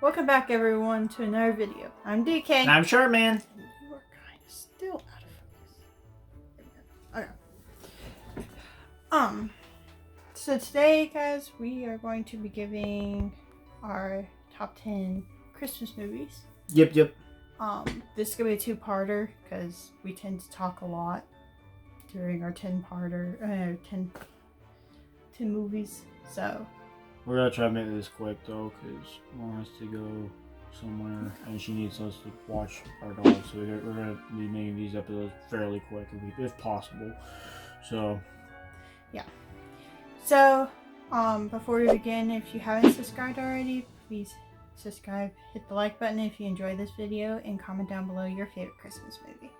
Welcome back, everyone, to another video. I'm DK. And I'm sure, man. You are kind of still out of focus. Okay. So today, guys, we are going to be giving our top 10 Christmas movies. Yep. This is gonna be a two-parter because we tend to talk a lot during our 10 movies. So We're gonna try to make this quick though, because Mom has to go somewhere and she needs us to watch our dog. So we're gonna be making these episodes fairly quick if possible. So yeah. So before we begin, if you haven't subscribed already, please subscribe, hit the like button if you enjoyed this video, and comment down below your favorite Christmas movie.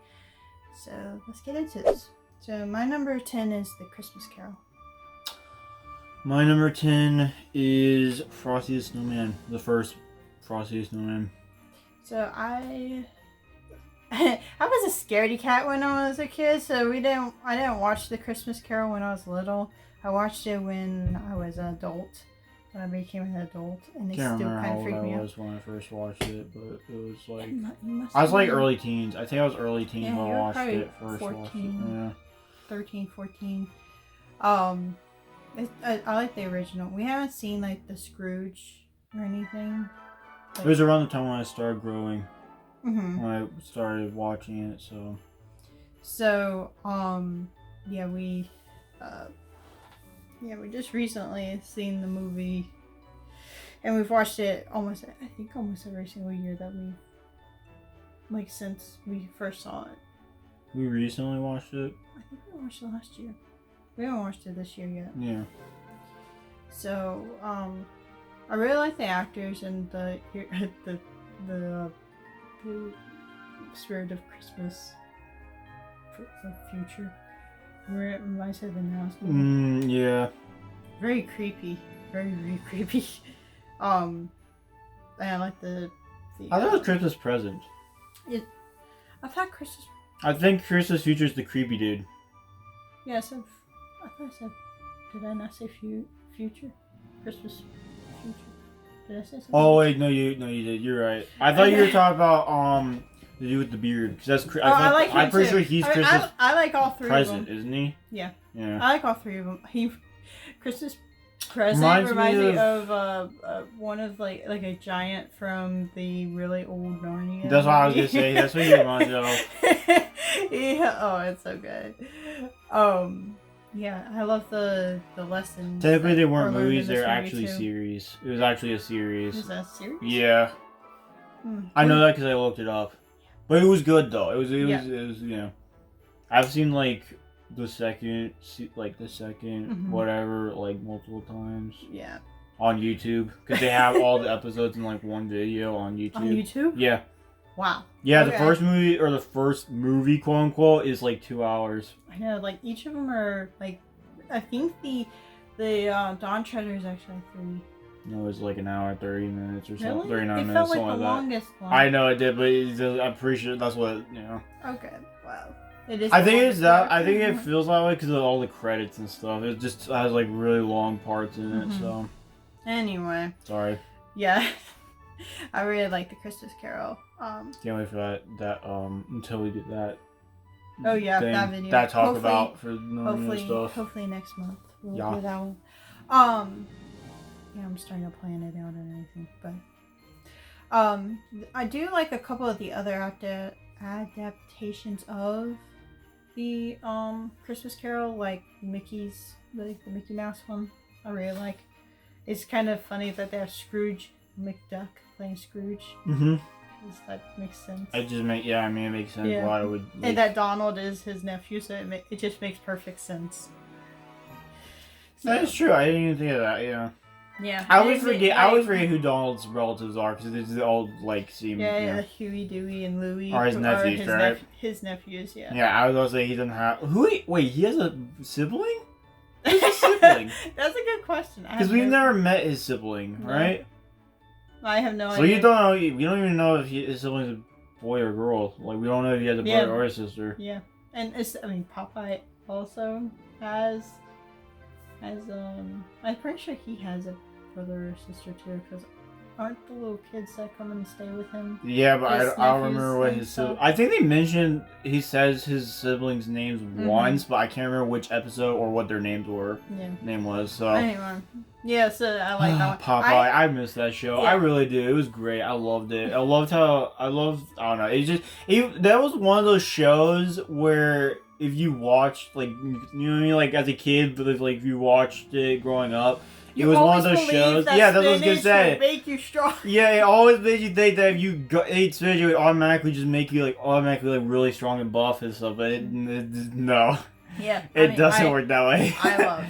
So let's get into this. So my number 10 is The Christmas Carol. my number 10 is Frosty the Snowman, the first Frosty the Snowman. So I was a scaredy cat when I was a kid, so I didn't watch The Christmas Carol when I was little. I watched it when I was an adult. When I became an adult, and it Can't still remember kind how of freaked old me I out. was when I first watched it, but it was like You I was like have been early teens. I think I was early teens Yeah, when you I were watched probably it first. 14. 13, 14. I like the original. We haven't seen like the Scrooge or anything. It was around the time when I started growing. Mm-hmm. When I started watching it, so Yeah, we just recently seen the movie, and we've watched it almost every single year that since we first saw it. we recently watched it. I think we watched it last year. We haven't watched it this year yet. Yeah. So, I really like the actors and the spirit of Christmas for future. It reminds me of the announcement. Yeah. Very creepy. Very creepy. And I like the I thought it was Christmas Present. I thought Christmas. I think Christmas Future is the creepy dude. Yeah, I thought I said. Did I not say future? Christmas future. Did I say something? Oh wait, no, you did. You're right. I thought you were talking about the dude with the beard, because that's. I like him I'm pretty too. sure he's Christmas I like all three Present, of them. isn't he? Yeah. Yeah. I like all three of them. Christmas Present reminds me of one of like a giant from the really old Narnia. That's what I was gonna say. That's what he reminds me of. Yeah. Oh, it's so good. Yeah, I love the lessons. Technically, they that weren't are learned in movies; this they're movie, actually too. series. It was actually a series. Is that a series? Yeah. I know that because I looked it up. But it was good though. It was you know. I've seen like the second whatever like multiple times. Yeah. On YouTube, because they have all the episodes in like one video on YouTube. On YouTube? Yeah. Wow. Yeah, Okay. the first movie, quote unquote, is like 2 hours. I know, like each of them are like, I think the Dawn Treader is actually 3. No, it's like an hour and 30 minutes or something. Really? 39 It minutes, felt like something the like that. longest one. I know it did, but I'm pretty sure that's what, you know. Okay, wow. It is. I think it's that. longest I think one. it feels that way because of all the credits and stuff. It just has like really long parts in it, Mhm. so. Anyway, Sorry. yeah, I really like the Christmas Carol. Can't wait for that until we do that. Oh yeah, thing, that video. that talk Hopefully- about for Narnia stuff. Hopefully next month we'll Yeah. do that one. Yeah, I'm starting to plan it out and everything, but I do like a couple of the other adaptations of the Christmas Carol, like the Mickey Mouse one. I really like. It's kind of funny that they have Scrooge McDuck playing Scrooge. Mm-hmm. Because that makes sense. It just it makes sense Yeah. why I would. And that Donald is his nephew, so it just makes perfect sense. That's true. I didn't even think of that. Yeah. Yeah. I always forget who Donald's relatives are because it's all like seem. Yeah, you know. Huey, Dewey, and Louie. Or his nephews, right? His nephews, yeah. Yeah, I was gonna say he doesn't have. Wait, he has a sibling? Who's his sibling? That's a good question. Because we've never met his sibling, No. right? I have no So idea. you don't know. We don't even know if his sibling's a boy or girl. Like we don't know if he has a brother or a sister. Yeah, and Popeye also has I'm pretty sure he has a brother or sister too, because aren't the little kids that come and stay with him? Yeah, but His I don't nephews remember what and his stuff. I think they mentioned he says his siblings' names Mhm. once, but I can't remember which episode or what their names Yeah. was. So Anyway, yeah. So I like that one. Popeye, I missed that show. Yeah. I really do. It was great. I loved it. I loved how I don't know. That was one of those shows where if you watched like you know what I mean, like as a kid, but if you watched it growing up. It was one of those shows. Yeah, that's what I was gonna say. Make you strong. Yeah, it always made you think that if you ate spinach, it would automatically just make you like really strong and buff and stuff. But no, Yeah, it doesn't work that way. I love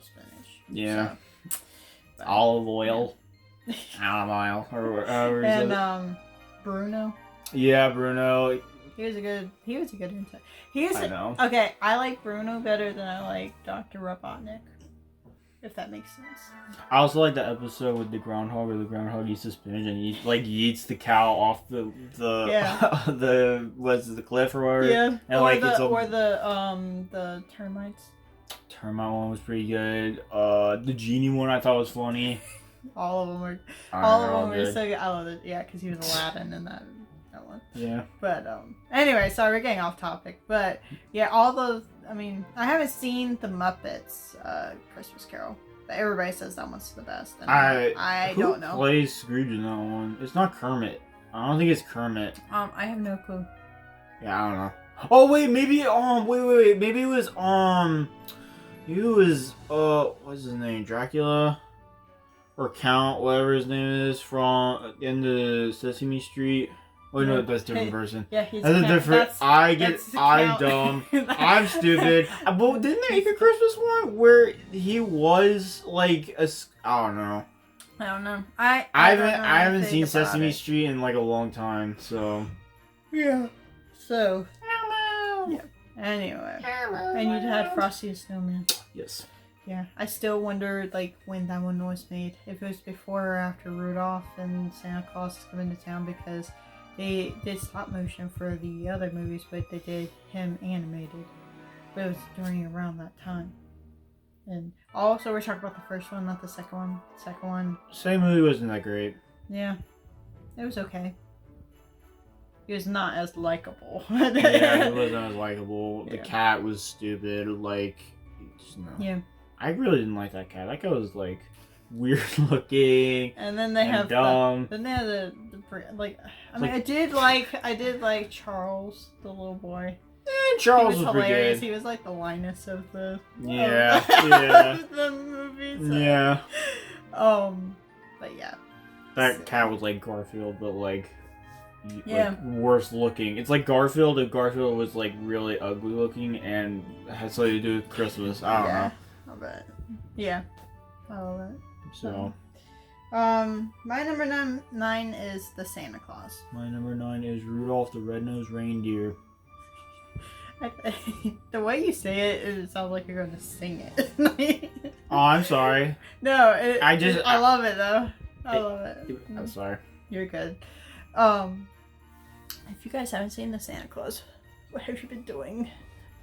spinach. Yeah, So, but- olive oil, olive oil, or and Bruno. Yeah, Bruno. He was a good intern. I know. Okay, I like Bruno better than I like Dr. Robotnik. If that makes sense. I also like the episode with the groundhog, where the groundhog eats the spinach and eats the cow off the the cliff or whatever. Yeah. And the termites. Termite one was pretty good. The genie one I thought was funny. All of them were. Good. So good. I love it. Yeah, because he was Aladdin in that one. Yeah. But anyway, sorry, we're getting off topic. But yeah, all those. I mean, I haven't seen the Muppets Christmas Carol, but everybody says that one's the best. And I don't know. Who plays Scrooge in that one? It's not Kermit. I don't think it's Kermit. I have no clue. Yeah, I don't know. Oh wait, maybe wait, maybe it was what's his name? Dracula or Count, whatever his name is, from in the Sesame Street. Oh no, that's a different person. Yeah, he's that's a different. I'm Count. dumb. I'm stupid. But didn't they make a Christmas one where he was like a? I don't know. I don't know. I haven't seen Sesame Street in like a long time, so. Yeah. So. Yeah. Anyway. And you had Frosty the Snowman. Yes. Yeah, I still wonder like when that one was made. If it was before or after Rudolph and Santa Claus coming to town, because they did stop motion for the other movies, but they did him animated. But it was during around that time. And also we're talking about the first one, not the second one. The second one. Same movie wasn't that great. Yeah. It was okay. He was not as likable. Yeah, he wasn't as likable. Yeah. The cat was stupid. Like, just no. Yeah. I really didn't like that cat. That cat was like weird looking. And then they have dumb. then they have the like. I mean, I did like Charles, the little boy. Charles was was hilarious. pretty He was like the Linus of the the movie. So. Yeah. But yeah. That cat was like Garfield, but like worse looking. It's like Garfield if Garfield was like really ugly looking and had something to do with Christmas. I don't know. I bet. Yeah. I love it. So. My number 9 is the Santa Claus. My number 9 is Rudolph the Red-Nosed Reindeer. The way you say it sounds like you're gonna sing it. Oh, I'm sorry. No, I love it though. I love it. I'm sorry. You're good. If you guys haven't seen the Santa Claus, what have you been doing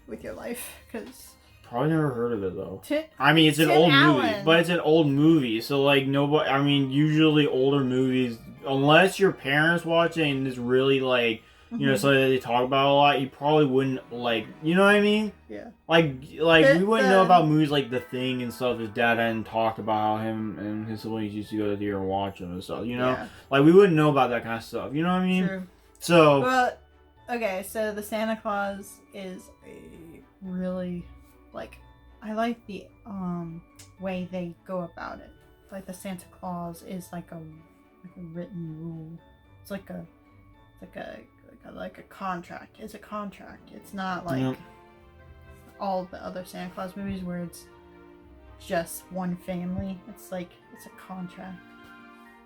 with your life? Because probably never heard of it though. I mean, it's an old movie, but it's an old movie, so like nobody. I mean, usually older movies, unless your parents watch it and it's really like. You know, so they talk about a lot. You probably wouldn't like, you know what I mean? Yeah. Like we wouldn't know about movies like The Thing and stuff. His dad hadn't talked about how him and his siblings used to go to the theater and watch them and stuff. You know, like we wouldn't know about that kind of stuff. You know what I mean? True. So. Well, okay. So the Santa Claus is a really like. I like the way they go about it. Like the Santa Claus is like a written rule. It's like a contract. It's a contract. It's not like all the other Santa Claus movies where it's just one family. It's like it's a contract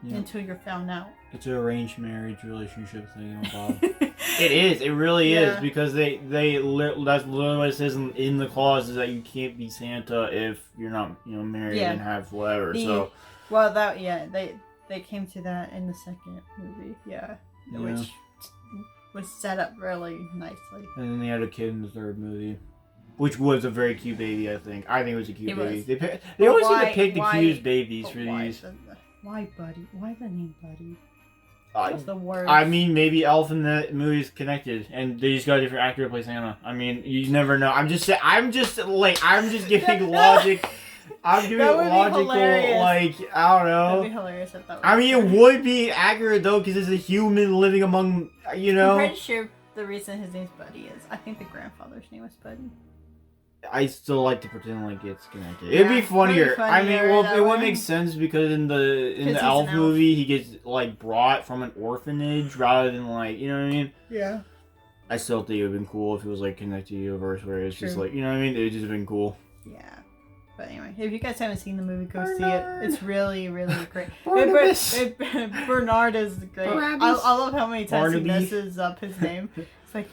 until you're found out. It's an arranged marriage relationship thing, Bob. It is. It really is because that's literally what it says in the clause is that you can't be Santa if you're not married and have whatever. They came to that in the second movie. Which was set up really nicely. And then they had a kid in the third movie, which was a very cute baby. I think it was a cute baby. They always seem to pick the cutest babies for these. Why Buddy? Why the name Buddy? I, That's the worst. I mean, maybe Elf and the movie is connected, and they just got a different actor to play Santa. I mean, you never know. I'm just giving logic. I'm giving That would be logical, hilarious. like, I don't That'd be know. hilarious if that was I mean, true. it would be accurate though, because it's a human living among, you I'm know. pretty sure the reason his name's Buddy is I think the grandfather's name was Buddy. I still like to pretend like it's connected. It'd be Yeah, funnier. pretty I mean, funnier well, that it would way. make sense because in the 'Cause he's Elf an elf. movie, he gets like brought from an orphanage rather than like, you know what I mean. Yeah. I still think it would have been cool if it was like connected to the universe where it's just True. like, you know what I mean? It would just have been cool. Yeah. But anyway, if you guys haven't seen the movie, go see it. It's really, really great. Barnabas. Bernard is great. I Barabbas. love how many times Barnaby. he messes up his name. It's like,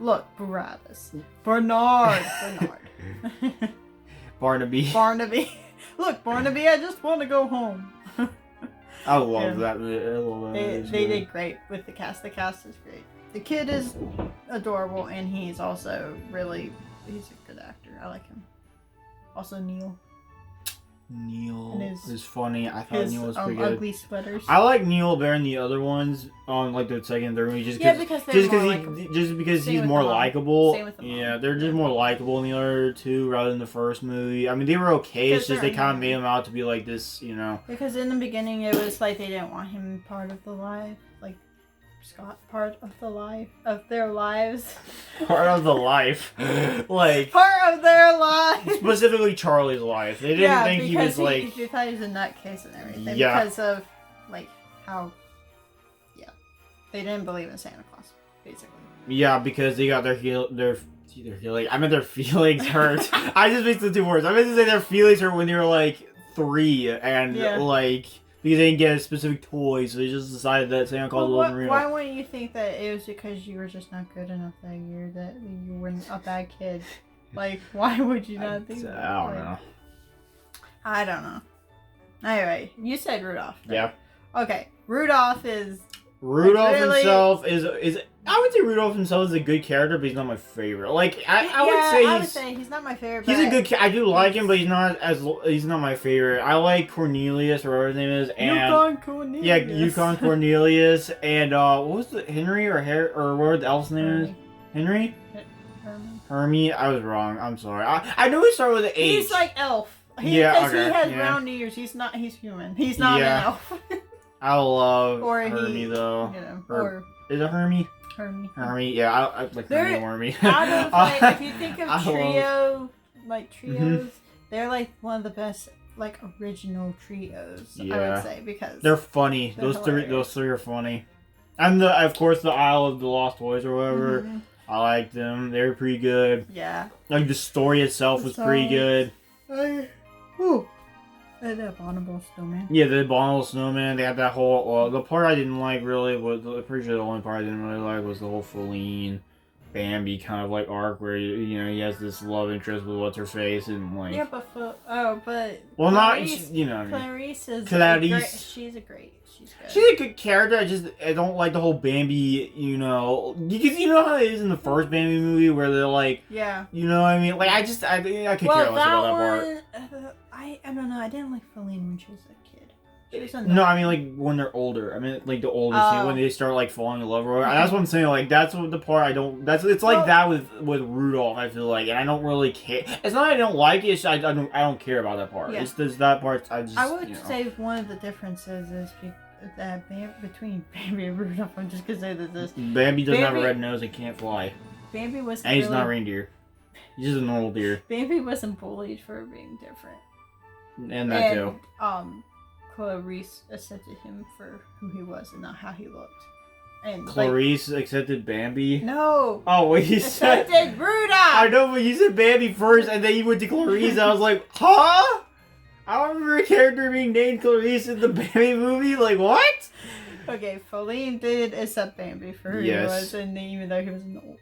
look, Barabbas. Bernard. Barnaby. Barnaby. Look, Barnaby, I just want to go home. I love Yeah. that. I love that. It's They good. did great with the cast. The cast is great. The kid is adorable, and he's also he's a good actor. I like him. Also, Neil. Neil And his- is funny. I thought His Neil was pretty good. ugly sweaters. I like Neil better than the other ones on like the second and third movie just Yeah, because because they're more just because Same he's with more the mom. likable. Same with the mom. Yeah, they're just more likable in the other two rather than the first movie. I mean, they were okay. It's Because just they they're kind of annoying. made him out to be like this, you know. Because in the beginning, it was like they didn't want him part of the life, like Scott part of the life of their lives, Part of the life, like part of their lives. specifically Charlie's life. They didn't think he was like. they thought he was a nutcase and everything Yeah. because of like how, yeah, they didn't believe in Santa Claus basically. Yeah, because they got their feeling. I meant their feelings hurt. I just mixed the two words. I meant to say their feelings hurt when they were like 3 and Yeah. like because they didn't get a specific toy, so they just decided that Santa Claus wasn't real. Why wouldn't you think that it was because you were just not good enough that year, that you were a bad kid? Like, why would you not think that? I don't Like, know. I don't know. Anyway, you said Rudolph. right? Yeah, Okay, Rudolph is Rudolph really- himself is. I would say Rudolph himself is a good character, but he's not my favorite. Like I would say he's not my favorite. he's a but good. I do like him, but he's not my favorite. I like Cornelius or whatever his name is, and Yukon Cornelius. yeah, Yukon Cornelius, and what was the Henry or whatever the elf's name is? Henry? Herman. Hermie? I was wrong. I'm sorry. I knew he started with an H. He's like elf. Yeah, because okay, he has yeah. round ears. He's human. He's not Yeah. an elf. I love Or he- Hermie though. You know, Or- or Is it Hermie? Hermie. Hermie? Yeah, I like They're- Hermie Hermie. Out of like, if you think of I love- trios, like trios, Mm-hmm. they're like one of the best, like original trios. I Yeah. would say because They're funny. They're Those hilarious. three are funny. And of course the Isle of the Lost Toys or whatever. Mhm. I liked them. They were pretty good. Yeah. Like the story itself was pretty songs. good. And Abominable Snowman. Yeah, the Abominable Snowman. They had that whole. The part I didn't like really was. I'm pretty sure the only part I didn't really like was the whole Feline, Bambi kind of like arc where he has this love interest with what's her face and like. Yeah, but Well, not Clarice, you know. What I mean. Clarice is Clarice. she's good. She's a good character. I don't like the whole Bambi. Because you know how it is in the first Bambi movie where they're like. Yeah. You know what I mean? Like I could care less Well, about that part. one, I don't know. I didn't like Feline when she was a kid. She was No, I mean like when they're older. I mean like the older scene Oh. when they start like falling in love or whatever. That's what I'm saying. Like that's what the part I don't. It's like Well- that with Rudolph. I feel like, and I don't really care. It's not that I don't like it. It's just I don't care about that part. Yeah. It's just that part. I just. I would say one of the differences is that between Bambi and Rudolph. I'm just gonna say this. Bambi doesn't have a Bambi- red nose and can't fly, Bambi was and he's not a reindeer. He's just a normal deer, Bambi wasn't bullied for being different. and that too. Clarice accepted him for who he was and not how he looked. And Clarice accepted Bambi. no, Oh, wait, you said. accepted Rudolph. I know, but you said Bambi first, and then you went to Clarice. I was like, huh? I don't remember a character being named Clarice in the Bambi movie. Like, what? Okay, Feline did accept Bambi for who Yes. he was, and even though he was an old,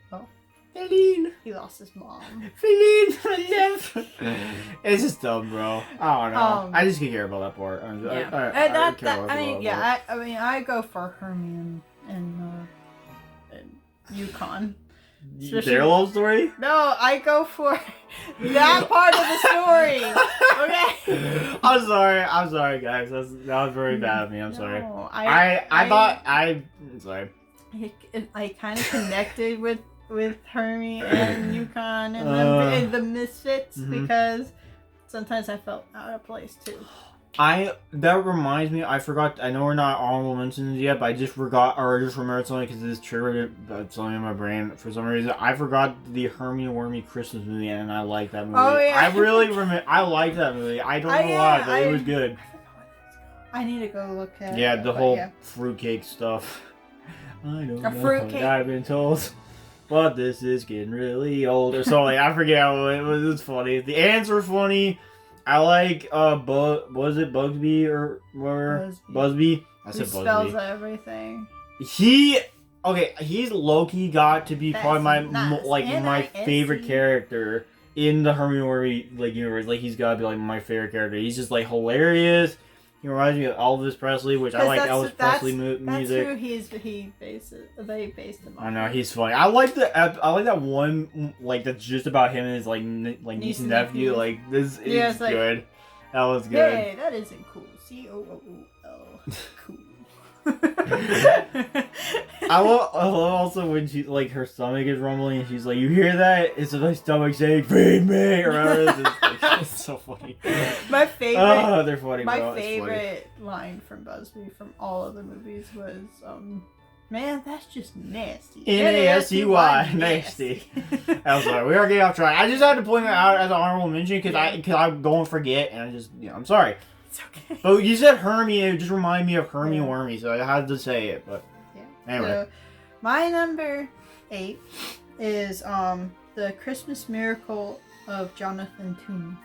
Feline. he lost his mom. Feline, I love. It's just dumb, bro. I don't know. I just can't care about that part. I I go for Hermie and Yukon. Especially- Their love story? No, I go for that part of the story. Okay. I'm sorry, guys. That was very bad of me. I'm sorry. No, I'm sorry. I kind of connected with Hermie and Yukon and the Misfits because sometimes I felt out of place too. That reminds me, I forgot, I know we're not honorable mentions yet, but I just forgot, or I just remembered something because this triggered something in my brain for some reason. I forgot the Hermie Wormy Christmas movie, and I like that movie. Oh, yeah. I really remember, I like that movie. I don't know why, but it was good. I need to go look at Yeah, it. the whole fruitcake stuff. I don't know. Fruitcake. I've been told. But this is getting really old or something. I forget how it was. It's funny. The ants were funny. I like was it Bugsby or whatever? Busby. I said He Busby. spells everything. He's low-key got to be probably my favorite character in the Hermie Wormy universe. Like he's gotta be like my favorite character. He's just like hilarious. He reminds me of Elvis Presley, which I like Elvis Presley music. That's who they based him on. I know he's funny. I like that one that's just about him and his niece and nephew. Like this is good. That was good. Hey, that isn't cool. COOL. Cool. I love also when she her stomach is rumbling and she's like, "You hear that? It's my stomach saying feed me." Or whatever. It's so funny. My favorite. Oh, they're funny. My favorite line from Busby from all of the movies was, "Man, that's just nasty." Nasty, nasty. I'm sorry, we are getting off track. I just had to point that out as an honorable mention because I go and forget, and I just I'm sorry. It's okay. But you said Hermie, it just reminded me of Hermie Wormy, so I had to say it. But anyway, so, my number 8 is The Christmas Miracle of Jonathan Toomey.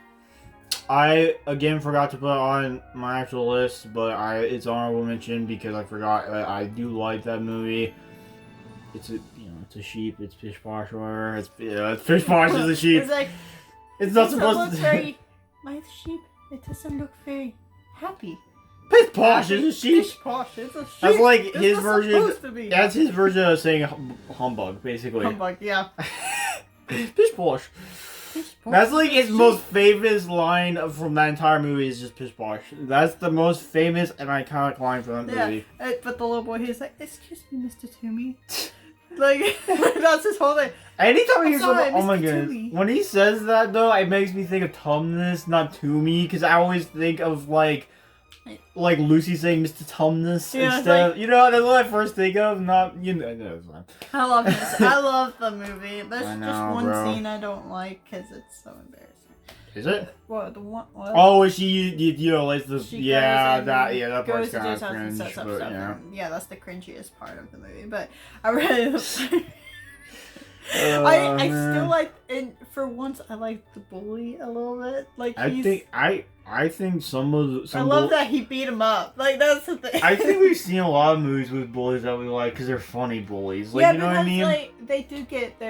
I again forgot to put it on my actual list, but it's honorable mention because I forgot. I do like that movie. It's a sheep. It's Pish Posh or whatever. It's Pish Posh is a sheep. It's like it's not supposed to. My sheep. It doesn't look very happy. Pish Posh is a sheep. Pish Posh is a sheep. That's like it's his version. Supposed to be That's his version of saying humbug, basically. Humbug, yeah. Pish Posh. That's like his most famous line from that entire movie is just Pish Posh. That's the most famous and iconic line from that movie. But the little boy, he's like, "Excuse me, Mr. Toomey." Like, that's his whole thing. Anytime he hears something, oh Mr. my goodness. Toomey. When he says that though, it makes me think of Tumnus, not Toomey, because I always think of like Lucy saying Mr. Tumnus instead of, that's what I first think of, not, it's fine. I love this. I love the movie. There's just one bro. scene I don't like because it's so embarrassing. Is it? What, the one? What? Oh, is she, like the, She that goes part's to kind do of something, cringe, sets up but stuff, yeah. and yeah, that's the cringiest part of the movie. But I really, I still like, and for once, I like the bully a little bit. Like I think some I love that he beat him up. Like that's the thing. I think we've seen a lot of movies with bullies that we like because they're funny bullies. Like, yeah, you know what I mean? Like they do get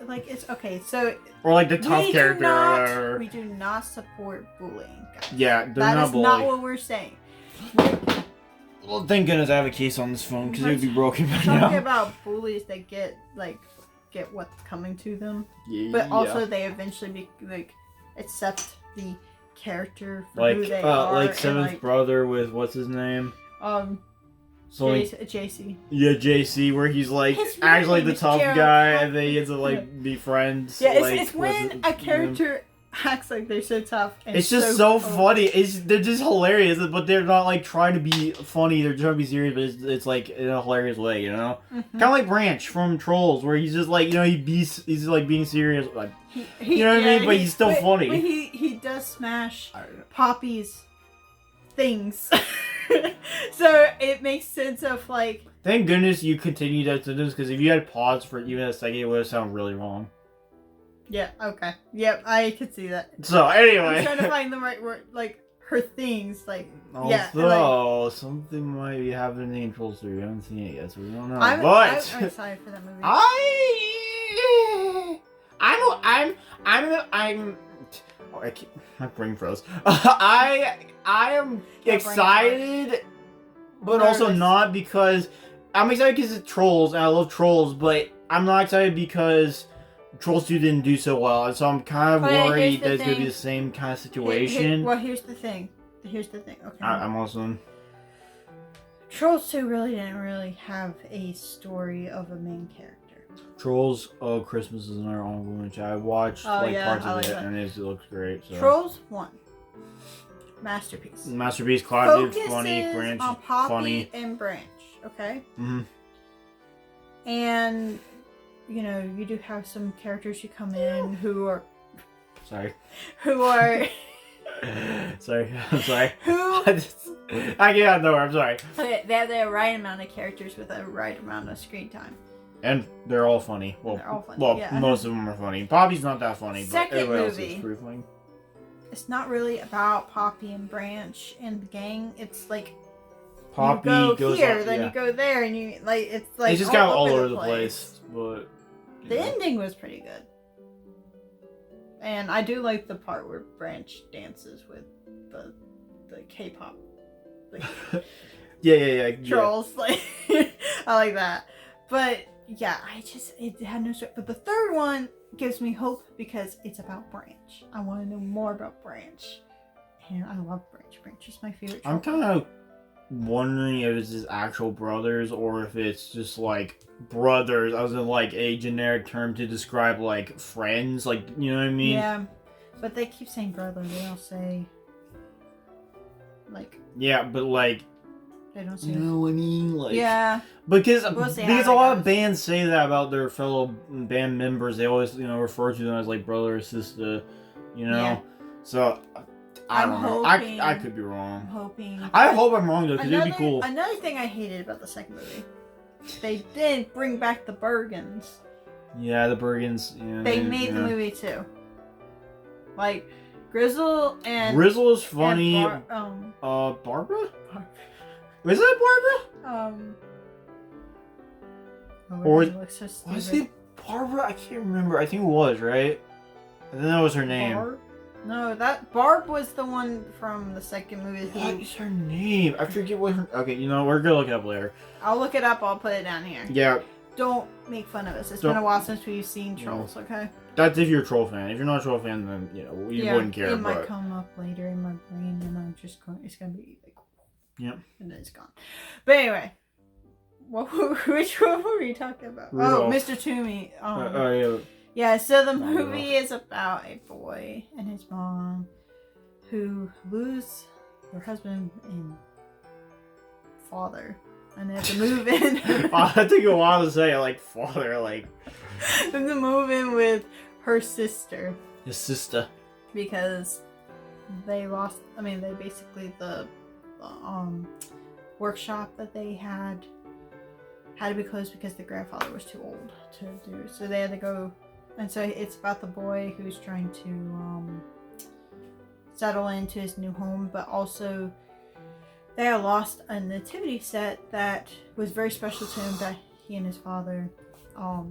like it's okay. So or like the tough character. Or whatever. We do not support bullying, guys. Yeah, they're that not is bullying. not what we're saying. Well, thank goodness I have a case on this phone because it would be broken by Talking now. about bullies that get what's coming to them, Yeah, but also they eventually accept the character for who they are. Like Seventh Brother with what's his name? JC. Yeah, JC, where he's like actually the tough guy, and they get to be friends. Yeah, it's when a character acts like they're so tough. And it's just so funny. They're just hilarious, but they're not trying to be funny. They're trying to be serious, but it's like in a hilarious way, Mm-hmm. Kind of like Branch from Trolls, where he's just he's like being serious, like you know what I mean. But he's still funny. But he does smash Poppy's things, so it makes sense of like. Thank goodness you continued that sentence because if you had paused for even a second, it would have sounded really wrong. Yeah, okay. Yep, I could see that. So, anyway. I'm trying to find the right word. Like, her things, Also, something might be happening in Trolls 3. We haven't seen it yet, so we don't know. I'm excited for that movie. My brain froze. I am excited, but also not because I'm excited because it's Trolls, and I love Trolls, but I'm not excited because Trolls 2 didn't do so well, and so I'm kind of But here's worried the that it's gonna be thing. the same kind of situation. Well, here's the thing. Okay. I'm also. Trolls 2 didn't really have a story of a main character. Trolls of Christmas is another ongoing which I watched Oh, yeah, parts I of like it, that. and it looks great. So. Trolls 1. Masterpiece. Masterpiece, collaborative, Focuses funny, Branch, on Poppy funny. and Branch, okay? Mm-hmm. And, you do have some characters who come in who are... Sorry. Sorry, I'm sorry. I get out of nowhere, I'm sorry. Okay, they have the right amount of characters with a right amount of screen time. And they're all funny. Well, They're all funny, well, yeah. most of them are funny. Poppy's not that funny, Second but everybody else movie. is pretty funny. It's not really about Poppy and Branch and the gang. It's like Poppy you go goes here, on, then yeah. you go there, and it's like It's just kind of all over the place, but The ending was pretty good, and I do like the part where Branch dances with the K-pop yeah. trolls. Like I like that, but yeah, it had no story. But the third one gives me hope because it's about Branch. I want to know more about Branch, and I love Branch. Branch is my favorite troll. I'm kind of wondering if it's his actual brothers or if it's just like brothers as in like a generic term to describe like friends, like, you know what I mean? Yeah, but they keep saying brother. They don't say like. Yeah, but like, They don't say. you know what I mean? Like, Yeah. because We'll see because how a it lot goes. of bands say that about their fellow band members. They always, refer to them as like brother or sister, Yeah. So I I'm don't know. hoping- I could be I'm wrong. hoping. I hope I'm wrong though, because it'd be cool. Another thing I hated about the second movie, they didn't bring back the Bergens. Yeah, the Bergens. Yeah, They made the movie too. Like Grizzle and Grizzle is funny. and Barbara? Was it Barbara? Or- looks so stupid. Was it Barbara? I can't remember. I think it was, right? And then that was her name. Barb? No, that Barb was the one from the second movie. What is her name? I forget what her... Okay, we're gonna look it up later. I'll look it up. I'll put it down here. Yeah, Don't make fun of us. It's Don't- been a while since we've seen Trolls. Okay. that's if you're a troll fan. If you're not a troll fan, then, you wouldn't care. It might But come up later in my brain, and I'm just going. It's gonna be like. Yep. And then it's gone. But anyway, which one were we talking about? Rudolph. Oh, Mr. Toomey. yeah. Yeah. So the Oh, movie is about a boy and his mom who lose their husband and father, and they have to move in. It took a while to say, like, father, like... Then to move in with her sister His sister. because they lost. I mean, they basically the workshop that they had to be closed because the grandfather was too old to do. So they had to go, and so it's about the boy who's trying to settle into his new home, but also they had lost a nativity set that was very special to him that he and his father, I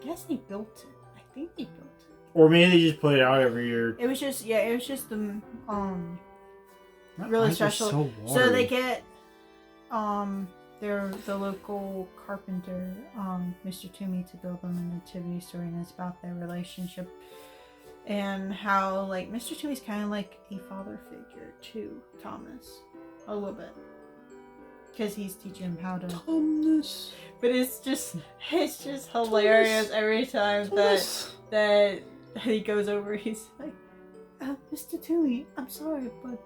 guess they built it. I think they built it. Or maybe they just put it out every year. It was just the My really eyes are special. So, So watery. they get the local carpenter, Mr. Toomey, to build them a nativity story, and it's about their relationship and how like Mr. Toomey's kind of like a father figure to Thomas, a little bit, because he's teaching him how to. Thomas. But it's just hilarious every time Thomas. that he goes over. He's like, Mr. Toomey, I'm sorry, but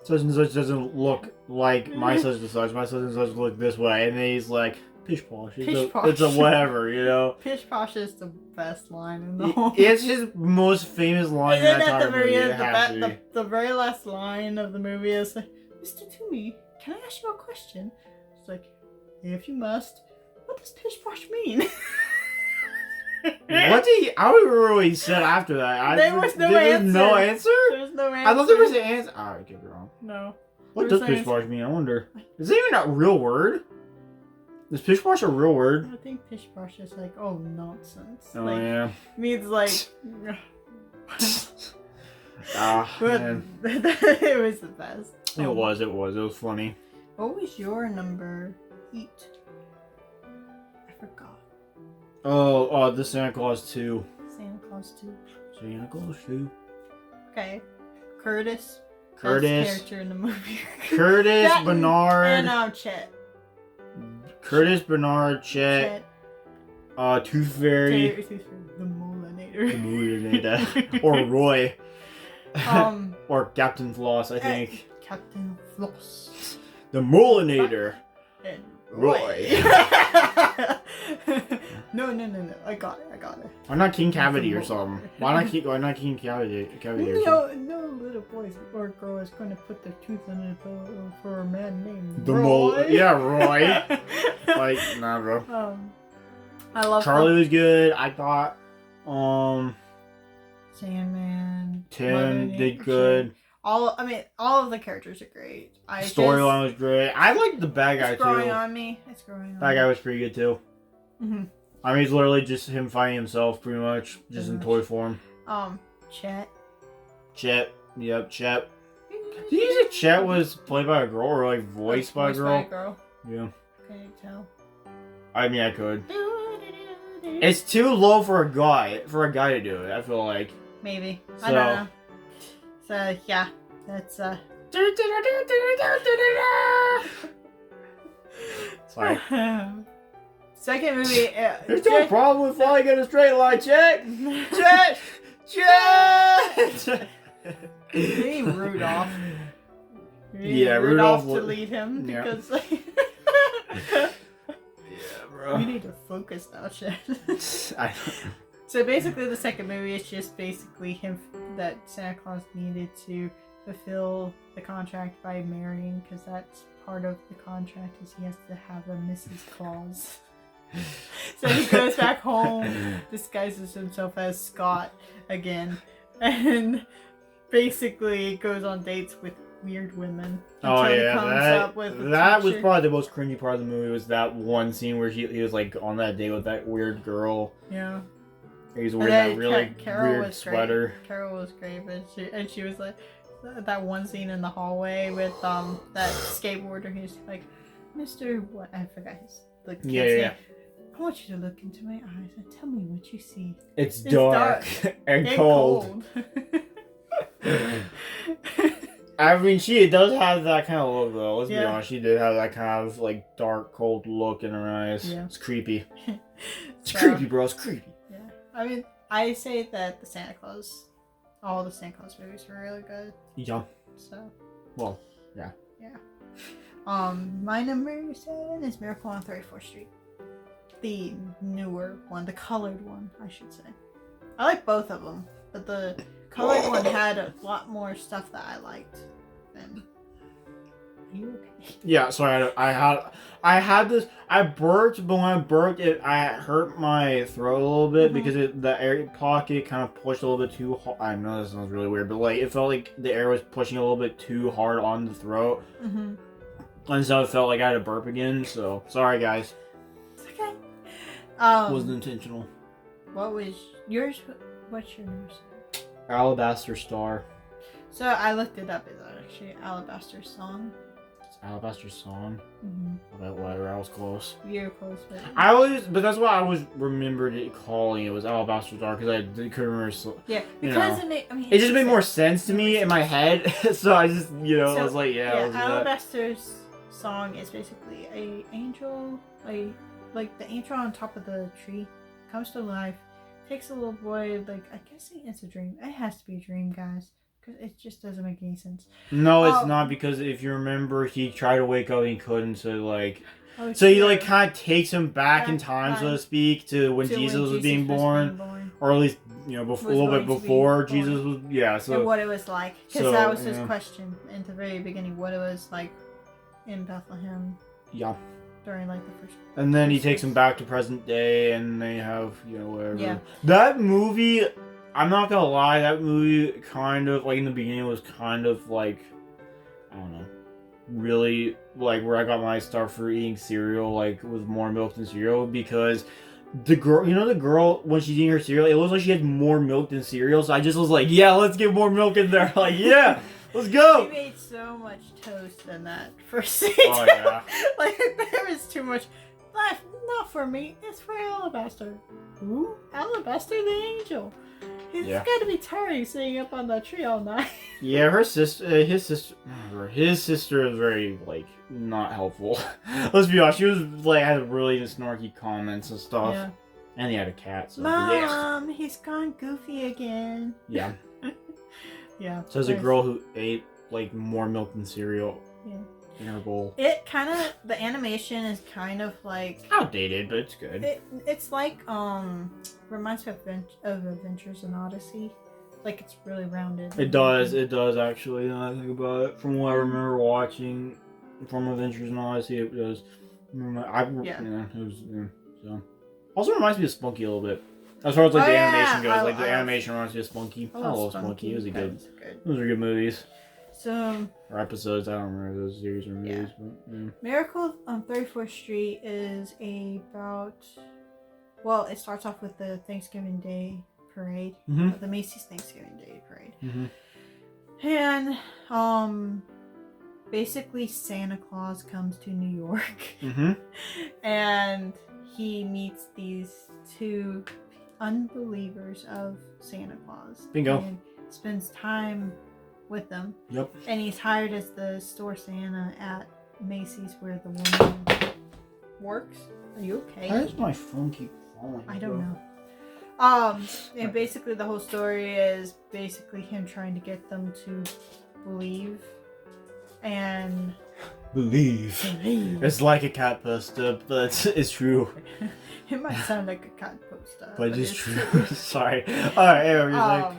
Such and such doesn't look like my such and such. My such and such look this way, and then he's like, pish posh. It's a whatever, Pish Posh is the best line in the whole. It's his most famous line And in then that at the entire very movie. end, It has to be. the very last line of the movie is like, Mr. Toomey, can I ask you a question? It's like, if you must. What does Pish Posh mean? What did he? I don't remember what he said after that. There was no There answer. no answer? There's no answer. I thought there was an answer. I could be wrong. No. What There does was no pish posh mean? I wonder. Is it even a real word? Is pish posh a real word? I think Pish Posh is like, oh, nonsense. Oh like, yeah. means like. Ah But man. it was the best. It was funny. What was your number 8? forgot. Oh, the Santa Claus 2. Santa Claus 2. Santa Claus 2. Okay. Curtis. Curtis. Best character in the movie. Curtis, That Bernard. And Chet. Curtis, Bernard, Chet. Tooth Fairy. The Molinator. The Molinator. Or Roy. Or Captain Floss, I think. Captain Floss. The Molinator. And Roy. No. I got it. Why not King Cavity or something? Why not King Cavity or something? No little boy or girl is going to put their tooth in a pillow for a man named The Roy. Yeah, Roy. Like, nah, bro. I love Charlie was good. I thought, Sandman. Tim did good. All of the characters are great. Storyline was great. I liked the bad guy It's growing too. on me. It's growing on me. That guy was pretty good too. Mm-hmm. I mean, it's literally just him fighting himself, pretty much, just in toy form. Chet. Chet. Yep, Chet. Did you say Chet was played by a girl or like voiced by a girl? Yeah. Can you tell? I mean, I could. It's too low for a guy to do it. I feel like. Maybe. So, I don't know. So yeah, that's Sorry. Second movie. There's no problem with flying in a straight line, Chet. Chet. Maybe Rudolph. Yeah, Rudolph Rudolph to lead him yeah. because like. Yeah, bro. We need to focus now, Chet. I So basically, the second movie is just basically him that Santa Claus needed to fulfill the contract by marrying, because that's part of the contract is he has to have a Mrs. Claus. So he goes back home, disguises himself as Scott again, and basically goes on dates with weird women. Oh until he yeah, comes that up with a was teacher. probably the most cringy part of the movie. Was that one scene where he was like on that date with that weird girl. Yeah. He was wearing that really Carol weird was sweater. Great. Carol was great, but she was like that one scene in the hallway with that skateboarder who's like, Mr. What I forgot the kid's name. I want you to look into my eyes and tell me what you see. It's dark and cold. I mean, she does have that kind of look, though. Let's be honest. She did have that kind of, like, dark, cold look in her eyes. Yeah. It's creepy. It's creepy, bro. It's creepy. Yeah. I mean, I say that all the Santa Claus movies were really good. Yeah. So. Well, yeah. Yeah. My number 7 is Miracle on 34th Street. The newer one, the colored one, I should say. I like both of them, but the colored one had a lot more stuff that I liked than. Are you okay? Yeah, sorry. I had this. I burped, but when I burped, I hurt my throat a little bit because the air pocket kind of pushed a little bit too hard. I know this sounds really weird, but like it felt like the air was pushing a little bit too hard on the throat, and so it felt like I had to burp again. So sorry, guys. It's okay. Wasn't intentional. What was yours? What's your number? Alabaster Star. So I looked it up. It's actually Alabaster Song. It's Alabaster Song. About whatever. I was close. You're close, but that's what I was remembered it calling. It was Alabaster Star because I couldn't remember. Yeah, because it just made more sense to me in my head. So I just I was like, Alabaster's Song is basically a angel, like the angel on top of the tree comes to life, takes a little boy, like I guess it's a dream. It has to be a dream, guys, because it just doesn't make any sense. No, it's not, because if you remember, he tried to wake up and he couldn't, so like he like kind of takes him back in time, so to speak, to when Jesus was being born, or at least a little bit before Jesus was so and what it was like, because that was his question in the very beginning, what it was like in Bethlehem. Yeah. During like the first. And then he takes him back to present day, and they have whatever. Yeah. That movie, I'm not gonna lie, that movie kind of like in the beginning was kind of like, I don't know, really like where I got my start for eating cereal like with more milk than cereal, because the girl when she's eating her cereal, it looks like she had more milk than cereal. So I just was like, yeah, let's get more milk in there. Like, yeah. Let's go! She made so much toast in that first scene. Oh, yeah. Like, there was too much Not for me. It's for Alabaster. Who? Alabaster the angel. He's Yeah. got to be tired sitting up on that tree all night. Yeah, his sister is very, like, not helpful. Let's be honest, she was, like, had really snarky comments and stuff. Yeah. And he had a cat, so. Mom, he's gone goofy again. Yeah. Yeah. So there's a girl who ate, like, more milk than cereal Yeah. in her bowl. It kind of, the animation is kind of like. Outdated, but it's good. It's like, reminds me of Adventures in Odyssey. Like, it's really rounded. It does actually, now that I think about it. From what I remember watching from Adventures in Odyssey, it does. Yeah. It was, so. Also reminds me of Spunky a little bit. As far as like the animation goes, the animation reminds me of Spunky. I love Spunky. It was those are good movies. So, or episodes, I don't remember those series or movies, but yeah. Miracle on 34th Street is about, well, it starts off with the Thanksgiving Day parade, the Macy's Thanksgiving Day parade. And, basically Santa Claus comes to New York. And he meets these two unbelievers of Santa Claus. Bingo. And spends time with them. Yep. And he's hired as the store Santa at Macy's where the woman works. Are you okay? Why does my phone keep falling? I don't know. And basically the whole story is basically him trying to get them to believe and Believe. It's like a cat poster, but it's true. It might sound like a cat poster, but it's true. Sorry. Alright, anyway,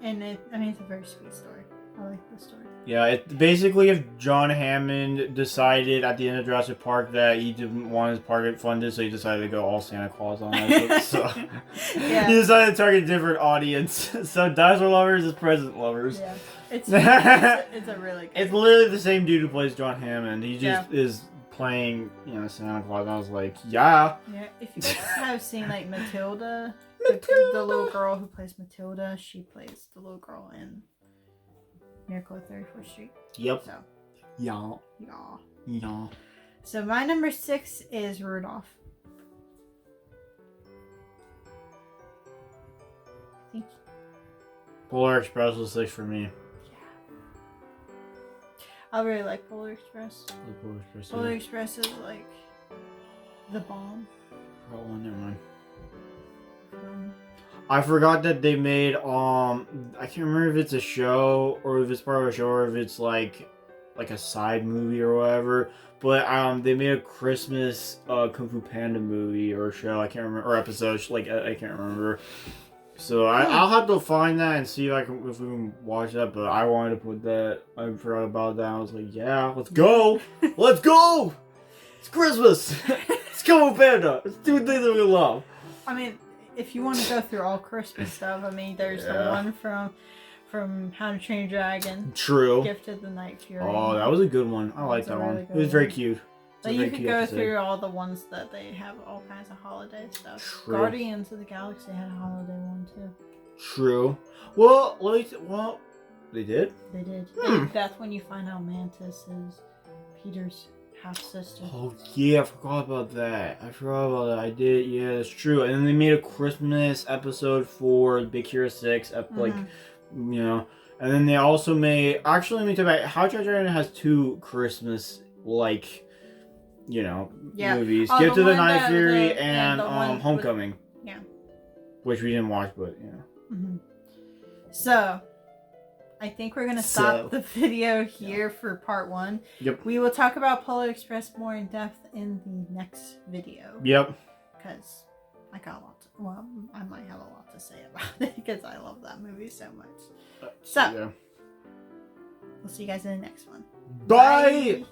and it's a very sweet story. I like the story. Yeah, it basically if John Hammond decided at the end of Jurassic Park that he didn't want his park funded, so he decided to go all Santa Claus on it. So Yeah. He decided to target a different audience. So dinosaur lovers is present lovers. Yeah. It's a really good. It's literally the same dude who plays John Hammond. He just is playing, Santa Claus. And I was like, yeah. Yeah, if you guys have seen like Matilda, the little girl who plays Matilda, she plays the little girl in Miracle at 34th Street. Yep. So. Yeah. Yeah. Yeah. So my number 6 is Rudolph. Thank you. Polar Express was 6 for me. I really like Polar Express. Polar Express. Polar Express is like the bomb. Oh, never mind. I forgot that they made I can't remember if it's a show or if it's part of a show or if it's like a side movie or whatever. But they made a Christmas Kung Fu Panda movie or show. I can't remember, or episode. I can't remember. So I'll have to find that and see if we can watch that. But I wanted to put that. I forgot about that. I was like, yeah, let's go, let's go. It's Christmas. It's Kung Fu Panda. It's 2 things that we love. I mean, if you want to go through all Christmas stuff, I mean, there's the one from How to Train Your Dragon. True. Gift of the Night Fury. Oh, that was a good one. I like that one. It was very cute. Like you could go through all the ones that they have all kinds of holiday stuff. True. Guardians of the Galaxy had a holiday one too. True. Well, they did? They did. That's when you find out Mantis is Peter's half-sister. Oh, yeah, I forgot about that. I did, yeah, that's true. And then they made a Christmas episode for Big Hero 6, and then they also made, actually, let me tell you about How to Train Your Dragon has 2 Christmas, movies. Oh, Gift of the Night Fury and Homecoming. Yeah. Which we didn't watch, but, So, I think we're going to stop the video here for part 1. Yep. We will talk about Polar Express more in depth in the next video. Yep. Because I got a lot I might have a lot to say about it because I love that movie so much. So, we'll see you guys in the next one. Bye.